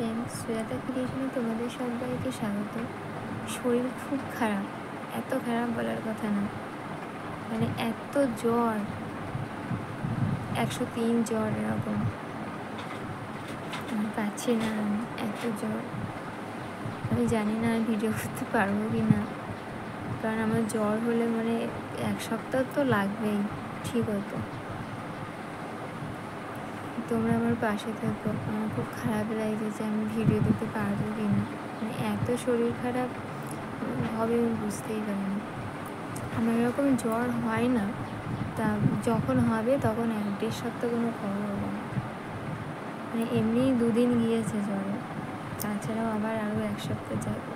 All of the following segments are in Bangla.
ফ্রেন্ডস, সুজাতা ক্রিয়েশনে তোমাদের সবাইকে স্বাগত। শরীর খুব খারাপ, এত খারাপ বলার কথা না, মানে এত জ্বর, 103 জ্বর এরকম, আমি পাচ্ছি না, এত জ্বর। আমি জানি না ভিডিও করতে পারবো কি না, কারণ আমার জ্বর হলে মানে 1 সপ্তাহ তো লাগবেই ঠিক হতো। তোমরা আমার পাশে থাকো, আমার খুব খারাপ লাগছে যে আমি ভিডিও দিতে পারবো কি না, মানে এত শরীর খারাপ হবে আমি বুঝতেই পারিনি। আমার এরকম জ্বর হয় না, তা যখন হবে তখন 1-1.5 সপ্তাহ কোনো খবর হবে না, মানে এমনিই 2 দিন গিয়েছে জ্বরে, তাছাড়াও আবার আরও 1 সপ্তাহ যাবে।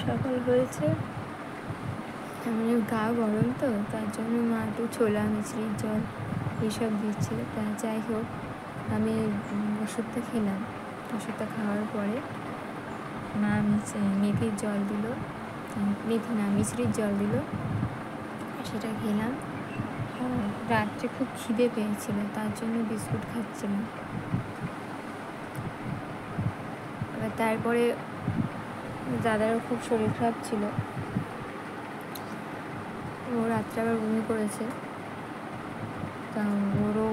সকাল হয়েছে, মানে গা গরম তো, তার জন্য মা একটু ছোলা মিছরির জল এইসব দিচ্ছিল। তা যাই হোক, আমি ওষুধটা খেলাম, ওষুধটা খাওয়ার পরে মা মেথির জল দিল, মেথি না মিছরির জল দিল, সেটা খেলাম। রাত্রে খুব খিদে পেয়েছিল, তার জন্য বিস্কুট খাচ্ছিলাম। এবার তারপরে দাদারও খুব শরীর খারাপ ছিল, ও রাত্রে আবার বমি করেছে, তা ওরও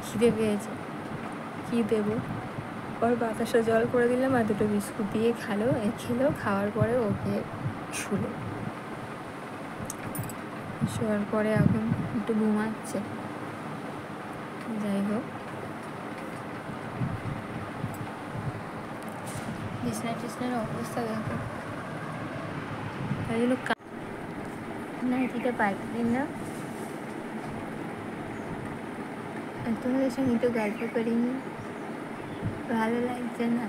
খিদে পেয়েছে, কী দেবো, ওর বাতাসা জল করে দিলাম আর 2টো বিস্কুট দিয়ে খেলো, খাওয়ার পরে ওকে শোয়ার পরে এখন একটু ঘুমাচ্ছে। যাই হোক, বিছনার অবস্থা দেখো, তাই জন্য নাইটিটা পাল্টে দিন না, তোমাদের সঙ্গে একটু গল্প করিনি, ভালো লাগছে না।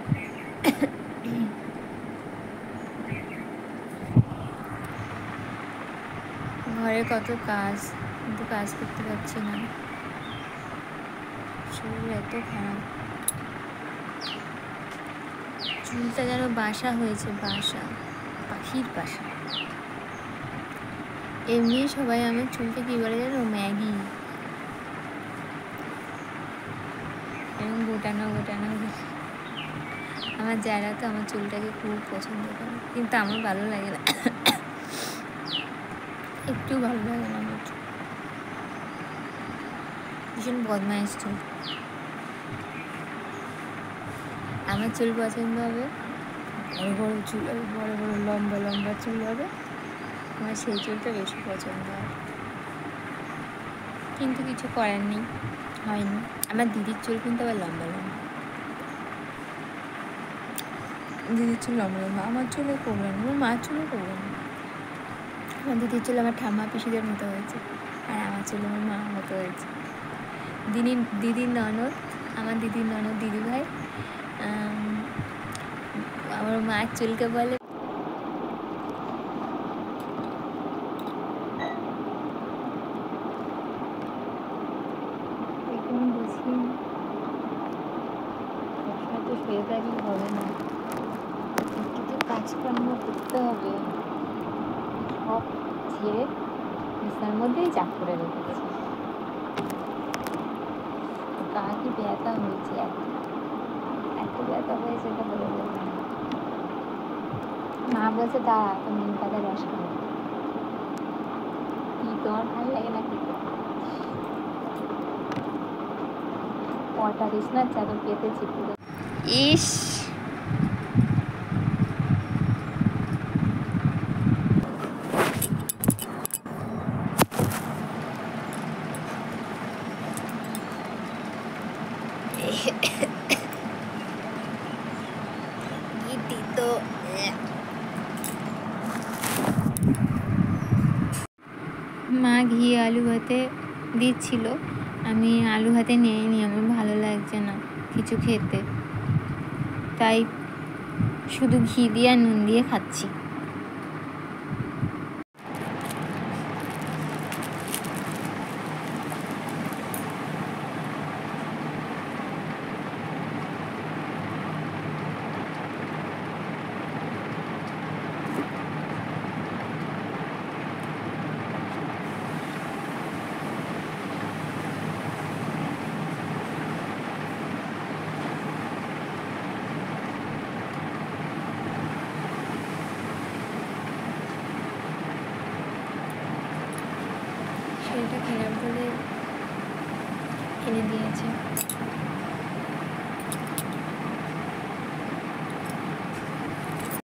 ঘরে কত কাজ, কিন্তু কাজ করতে পারছি না, শরীর এত খারাপ। চুলটা যেন বাসা হয়েছে, পাখির বাসা। এমনি সবাই আমার চুলকে কী বলে জানো, ম্যাগি, এবং গোটানো। আমার যারা তো আমার চুলটাকে খুব পছন্দ করে, কিন্তু আমার ভালো লাগে না, একটু ভালো লাগে না আমার চুল, ভীষণ বদমাইশ চুল। আমার চুল পছন্দ হবে, বড় চুল হবে, বড় লম্বা চুল হবে, আমার সেই চুলটা বেশি পছন্দ হয়, কিন্তু কিছু করার নেই, হয়নি। আমার দিদির চুল কিন্তু আবার লম্বা, দিদির চুল লম্বা, আমার চুলে করবে না, আমার মার চুলও করবে না। আমার দিদির চুল আমার ঠাম্মা পিসিদের মতো হয়েছে, আর আমার চুল আমার মার মতো হয়েছে। আমার দিদির ননদ দিদিভাই আমার মার চুলকে বলে শুয়ে থাকলে হবে না, কিছু কাজকর্ম করতে হবে, সব ছেড়ে বিছানার মধ্যেই চাপ করে রেখেছি। গা কি ব্যথা হয়েছে, এত ব্যথা হয়েছে, এটা বলে বলবো না। মা বলছে দাঁড়া, তো নিম পাতা রস খাবো, কি তোমার ভালো লাগে না খেতে? কটা বিছনার চাদর পেতেছি পুরো, ইস তো মা ঘি আলু ভাতে দিচ্ছিল, আমি আলু ভাতে নিইনি, আমার ভালো লাগছে না কিছু খেতে, তাই শুধু ঘি দিয়ে আর নুন দিয়ে খাচ্ছি। শরীরটা খারাপ বলে এনে দিয়েছে।